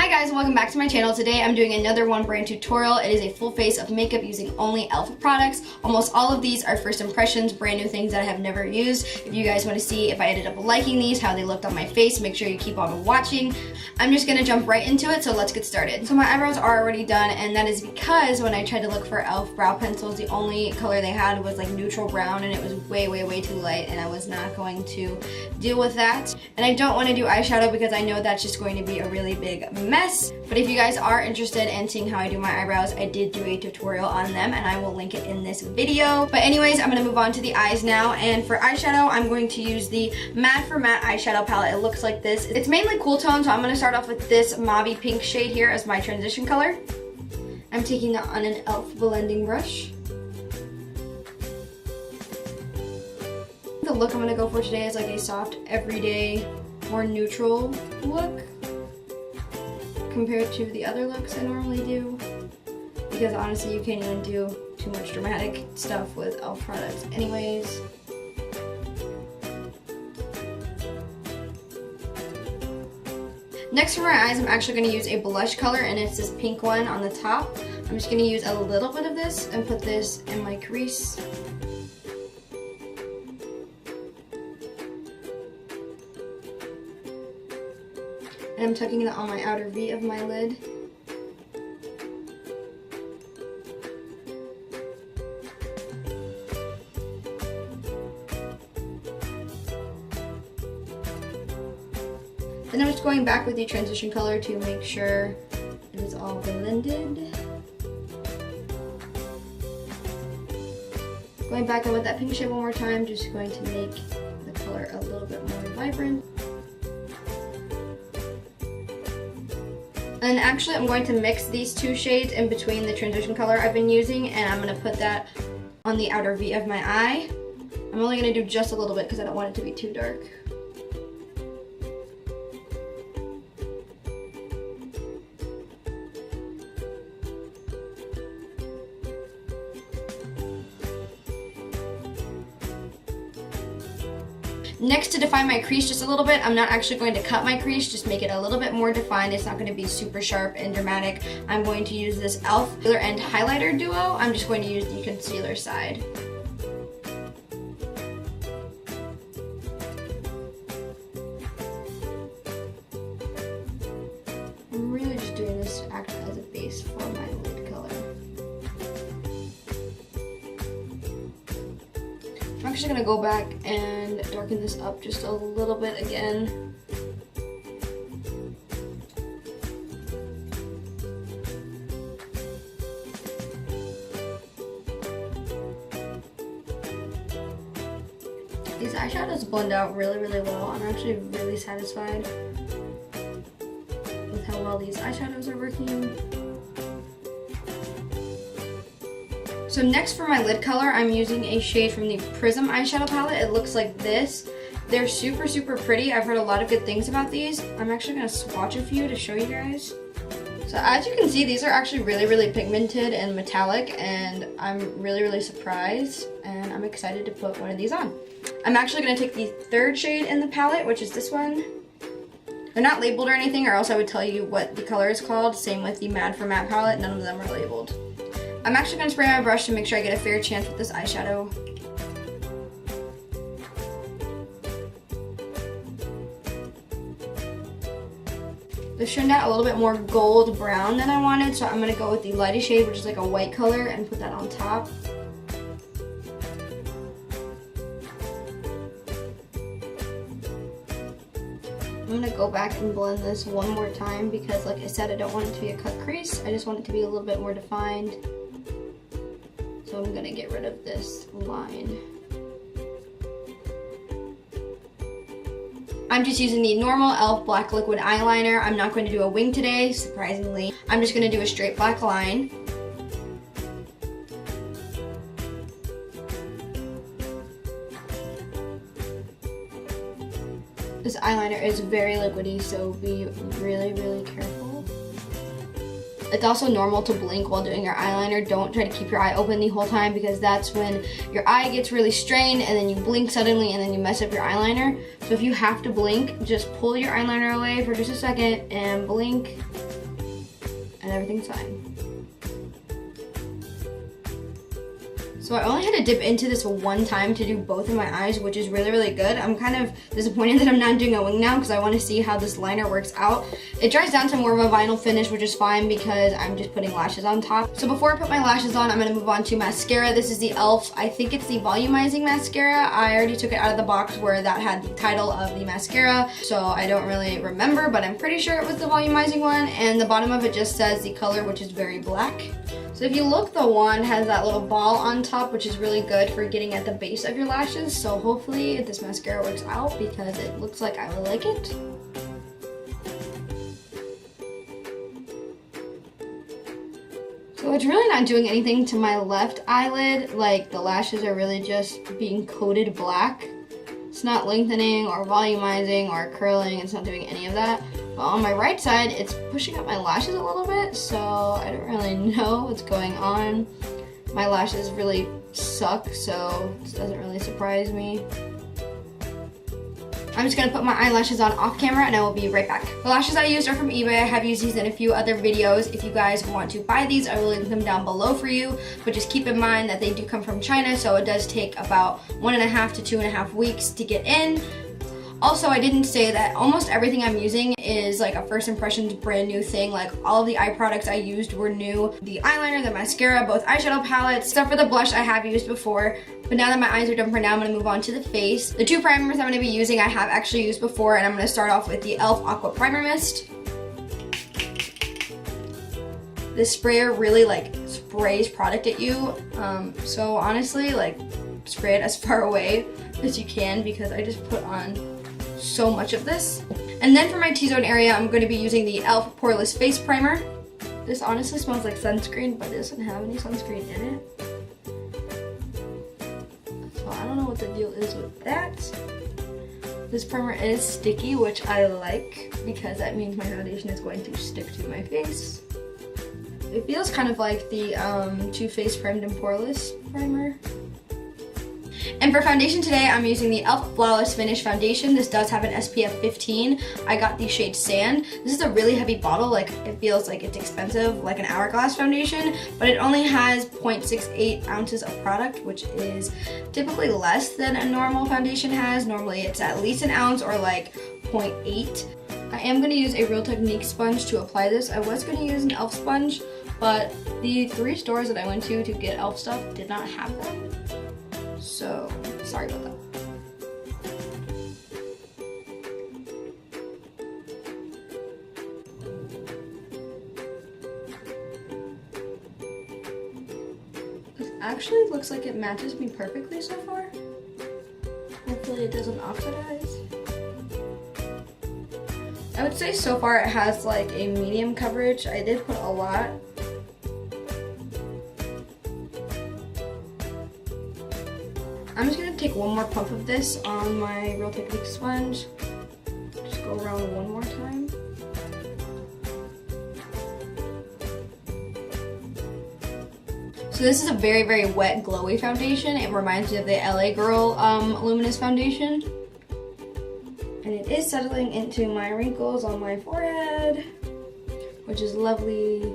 Hi guys, welcome back to my channel. Today I'm doing another one brand tutorial. It is a full face of makeup using only e.l.f. products. Almost all of these are first impressions, brand new things that I have never used. If you guys want to see if I ended up liking these, how they looked on my face, make sure you keep on watching. I'm just going to jump right into it, so let's get started. So my eyebrows are already done, and that is because when I tried to look for e.l.f. brow pencils, the only color they had was like neutral brown, and it was way too light, and I was not going to deal with that. And I don't want to do eyeshadow because I know that's just going to be a really big mess. But if you guys are interested in seeing how I do my eyebrows, I did do a tutorial on them and I will link it in this video. But anyways, I'm going to move on to the eyes now, and for eyeshadow I'm going to use the Matte for Matte eyeshadow palette. It looks like this. It's mainly cool tone, so I'm going to start off with this mauve pink shade here as my transition color. I'm taking that on an e.l.f. blending brush. The look I'm going to go for today is like a soft, everyday, more neutral look compared to the other looks I normally do, because honestly you can't even do too much dramatic stuff with e.l.f. products anyways. Next for my eyes, I'm actually going to use a blush color, and it's this pink one on the top. I'm just going to use a little bit of this and put this in my crease. And I'm tucking that on my outer V of my lid. Then I'm just going back with the transition color to make sure it is all blended. Going back in with that pink shade one more time, just going to make the color a little bit more vibrant. And actually I'm going to mix these two shades in between the transition color I've been using, and I'm going to put that on the outer V of my eye. I'm only going to do just a little bit because I don't want it to be too dark. Next, to define my crease just a little bit, I'm not actually going to cut my crease, just make it a little bit more defined. It's not going to be super sharp and dramatic. I'm going to use this e.l.f. concealer and highlighter duo. I'm just going to use the concealer side. I'm really just doing this to act as a base for my lid color. I'm actually going to go back and darken this up just a little bit again. These eyeshadows blend out really well. I'm actually really satisfied with how well these eyeshadows are working. So next for my lid color, I'm using a shade from the Prism eyeshadow palette. It looks like this. They're super pretty. I've heard a lot of good things about these. I'm actually going to swatch a few to show you guys. So as you can see, these are actually really pigmented and metallic, and I'm really surprised, and I'm excited to put one of these on. I'm actually going to take the third shade in the palette, which is this one. They're not labeled or anything, or else I would tell you what the color is called. Same with the Matte for Matte palette, none of them are labeled. I'm actually going to spray my brush to make sure I get a fair chance with this eyeshadow. This turned out a little bit more gold brown than I wanted, so I'm going to go with the lightest shade, which is like a white color, and put that on top. I'm going to go back and blend this one more time because, like I said, I don't want it to be a cut crease. I just want it to be a little bit more defined. So I'm going to get rid of this line. I'm just using the normal e.l.f. black liquid eyeliner. I'm not going to do a wing today, surprisingly. I'm just going to do a straight black line. This eyeliner is very liquidy, so be really careful. It's also normal to blink while doing your eyeliner. Don't try to keep your eye open the whole time, because that's when your eye gets really strained and then you blink suddenly and then you mess up your eyeliner. So if you have to blink, just pull your eyeliner away for just a second and blink, and everything's fine. So I only had to dip into this one time to do both of my eyes, which is really, really good. I'm kind of disappointed that I'm not doing a wing now because I want to see how this liner works out. It dries down to more of a vinyl finish, which is fine because I'm just putting lashes on top. So before I put my lashes on, I'm going to move on to mascara. This is the e.l.f. I think it's the volumizing mascara. I already took it out of the box where that had the title of the mascara, so I don't really remember, but I'm pretty sure it was the volumizing one, and the bottom of it just says the color, which is very black. So if you look, the wand has that little ball on top, which is really good for getting at the base of your lashes. So hopefully this mascara works out because it looks like I will like it. So it's really not doing anything to my left eyelid. Like, the lashes are really just being coated black. It's not lengthening or volumizing or curling. It's not doing any of that. But on my right side, it's pushing up my lashes a little bit, so I don't really know what's going on. My lashes really suck, so this doesn't really surprise me. I'm just gonna put my eyelashes on off camera and I will be right back. The lashes I used are from eBay. I have used these in a few other videos. If you guys want to buy these, I will link them down below for you. But just keep in mind that they do come from China, so it does take about 1.5 to 2.5 weeks to get in. Also, I didn't say that almost everything I'm using is like a first impressions brand new thing. Like, all of the eye products I used were new. The eyeliner, the mascara, both eyeshadow palettes, except for the blush I have used before. But now that my eyes are done for now, I'm gonna move on to the face. The two primers I'm gonna be using I have actually used before, and I'm gonna start off with the e.l.f. Aqua Primer Mist. This sprayer really like sprays product at you. So honestly, like, spray it as far away as you can because I just put on so much of this. And then for my T-zone area, I'm going to be using the e.l.f. Poreless Face Primer. This honestly smells like sunscreen, but it doesn't have any sunscreen in it. So I don't know what the deal is with that. This primer is sticky, which I like because that means my foundation is going to stick to my face. It feels kind of like the Too Faced Primed and Poreless primer. And for foundation today, I'm using the e.l.f. Flawless Finish Foundation. This does have an SPF 15. I got the shade Sand. This is a really heavy bottle. Like, it feels like it's expensive, like an Hourglass foundation, but it only has 0.68 ounces of product, which is typically less than a normal foundation has. Normally it's at least an ounce or like 0.8. I am going to use a Real Technique sponge to apply this. I was going to use an e.l.f. sponge, but the 3 stores that I went to get e.l.f. stuff did not have them. So, sorry about that. This actually looks like it matches me perfectly so far. Hopefully it doesn't oxidize. I would say so far it has like a medium coverage. I did put a lot. I'm just gonna take one more pump of this on my Real Technique sponge. Just go around one more time. So this is a very, very wet, glowy foundation. It reminds me of the LA Girl Luminous Foundation. And it is settling into my wrinkles on my forehead, which is lovely.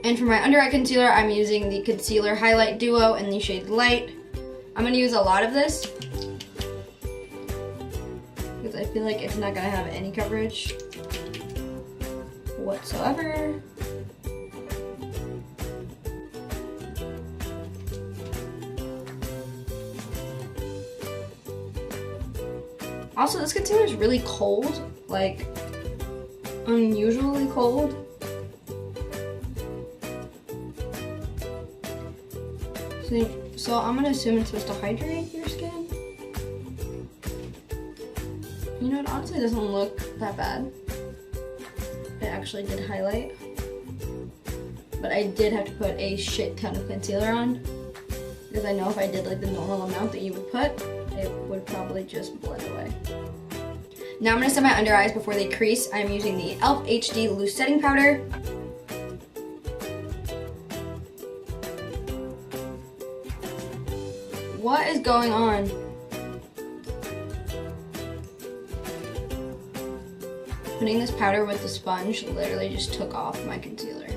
And for my under eye concealer, I'm using the Concealer Highlight Duo in the shade Light. I'm going to use a lot of this because I feel like it's not going to have any coverage whatsoever. Also, this concealer is really cold, like unusually cold. So I'm gonna assume it's supposed to hydrate your skin. You know, it honestly doesn't look that bad. It actually did highlight. But I did have to put a shit ton of concealer on because I know if I did like the normal amount that you would put, it would probably just blend away. Now I'm gonna set my under eyes before they crease. I'm using the e.l.f. HD Loose Setting Powder. What is going on? Putting this powder with the sponge literally just took off my concealer.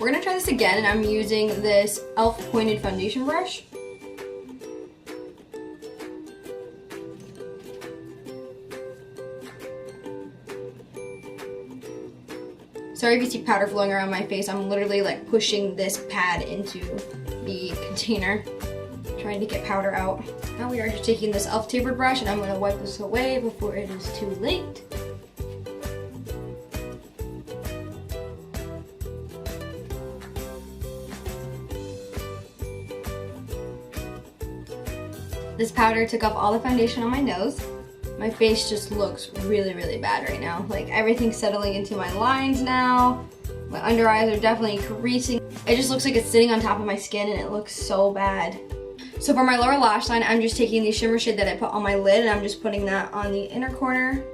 We're gonna try this again, and I'm using this e.l.f. pointed foundation brush. Sorry if you see powder flowing around my face. I'm literally like pushing this pad into the container, trying to get powder out. Now we are just taking this e.l.f. tapered brush, and I'm gonna wipe this away before it is too late. This powder took off all the foundation on my nose. My face just looks really, really bad right now. Like everything's settling into my lines now. My under eyes are definitely creasing. It just looks like it's sitting on top of my skin, and it looks so bad. So for my lower lash line, I'm just taking the shimmer shade that I put on my lid, and I'm just putting that on the inner corner.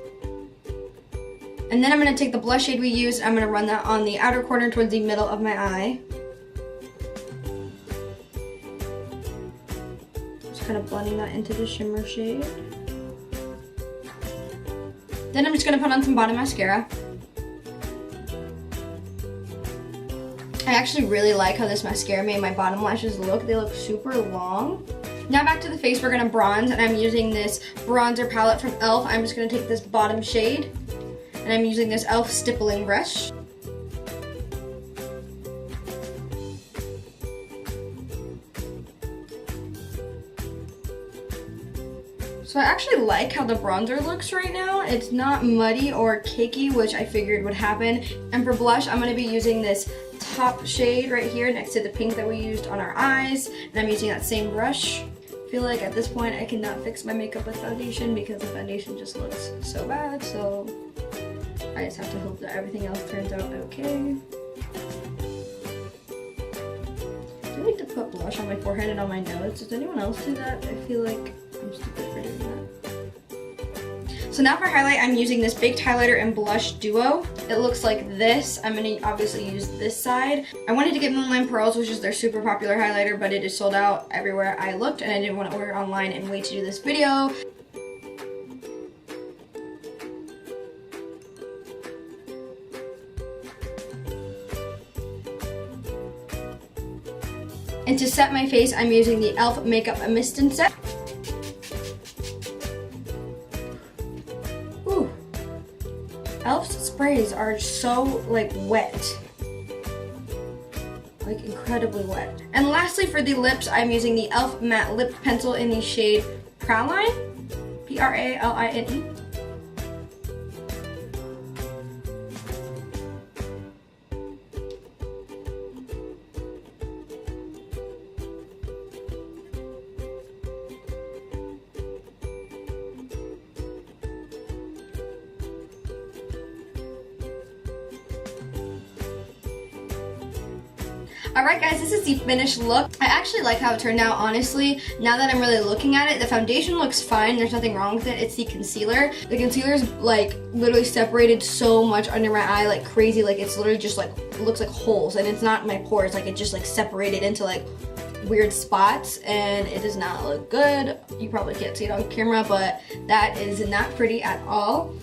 And then I'm gonna take the blush shade we used, I'm gonna run that on the outer corner towards the middle of my eye. Just kind of blending that into the shimmer shade. Then I'm just gonna put on some bottom mascara. I actually really like how this mascara made my bottom lashes look. They look super long. Now back to the face, we're gonna bronze, and I'm using this bronzer palette from e.l.f. I'm just gonna take this bottom shade, and I'm using this e.l.f. stippling brush. So I actually like how the bronzer looks right now. It's not muddy or cakey, which I figured would happen. And for blush, I'm gonna be using this top shade right here next to the pink that we used on our eyes. And I'm using that same brush. I feel like at this point I cannot fix my makeup with foundation because the foundation just looks so bad. So I just have to hope that everything else turns out okay. I like to put blush on my forehead and on my nose. Does anyone else do that? I feel like I'm stupid for doing that. So now for highlight, I'm using this baked highlighter and blush duo. It looks like this. I'm gonna obviously use this side. I wanted to get Moonlight Pearls, which is their super popular highlighter, but it is sold out everywhere I looked, and I didn't want to order online and wait to do this video. And to set my face, I'm using the e.l.f. Makeup Mist and Set. Ooh. e.l.f.'s sprays are so like wet. Like incredibly wet. And lastly for the lips, I'm using the e.l.f. Matte Lip Pencil in the shade Praline. P-R-A-L-I-N-E. Alright guys, this is the finished look. I actually like how it turned out, honestly. Now that I'm really looking at it, the foundation looks fine. There's nothing wrong with it. It's the concealer. The concealer's like literally separated so much under my eye like crazy. Like it's literally just like, it looks like holes, and it's not my pores. Like it just like separated into like weird spots, and it does not look good. You probably can't see it on camera, but that is not pretty at all.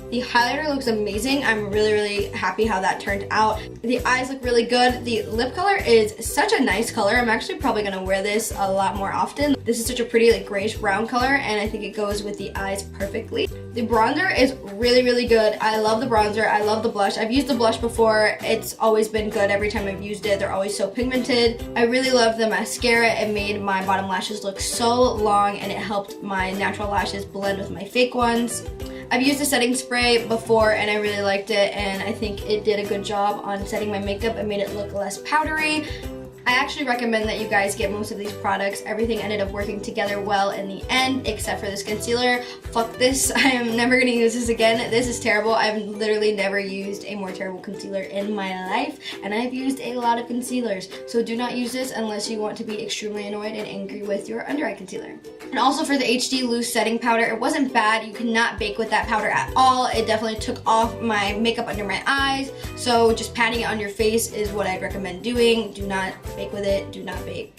The highlighter looks amazing. I'm really, really happy how that turned out. The eyes look really good. The lip color is such a nice color. I'm actually probably gonna wear this a lot more often. This is such a pretty like grayish brown color, and I think it goes with the eyes perfectly. The bronzer is really, really good. I love the bronzer. I love the blush. I've used the blush before. It's always been good every time I've used it. They're always so pigmented. I really love the mascara. It made my bottom lashes look so long, and it helped my natural lashes blend with my fake ones. I've used a setting spray before, and I really liked it, and I think it did a good job on setting my makeup and made it look less powdery. I actually recommend that you guys get most of these products. Everything ended up working together well in the end, except for this concealer. Fuck this. I am never gonna use this again. This is terrible. I've literally never used a more terrible concealer in my life, and I've used a lot of concealers. So do not use this unless you want to be extremely annoyed and angry with your under eye concealer. And also for the HD Loose Setting Powder, it wasn't bad. You cannot bake with that powder at all. It definitely took off my makeup under my eyes. So just patting it on your face is what I'd recommend doing. Do not bake with it. Do not bake.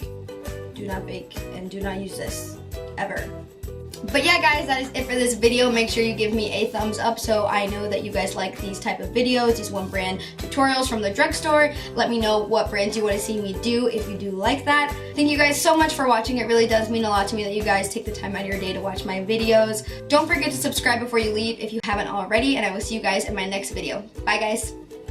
Do not bake. And do not use this. Ever. But yeah, guys, that is it for this video. Make sure you give me a thumbs up so I know that you guys like these type of videos, these one brand tutorials from the drugstore. Let me know what brands you want to see me do if you do like that. Thank you guys so much for watching. It really does mean a lot to me that you guys take the time out of your day to watch my videos. Don't forget to subscribe before you leave if you haven't already, and I will see you guys in my next video. Bye, guys.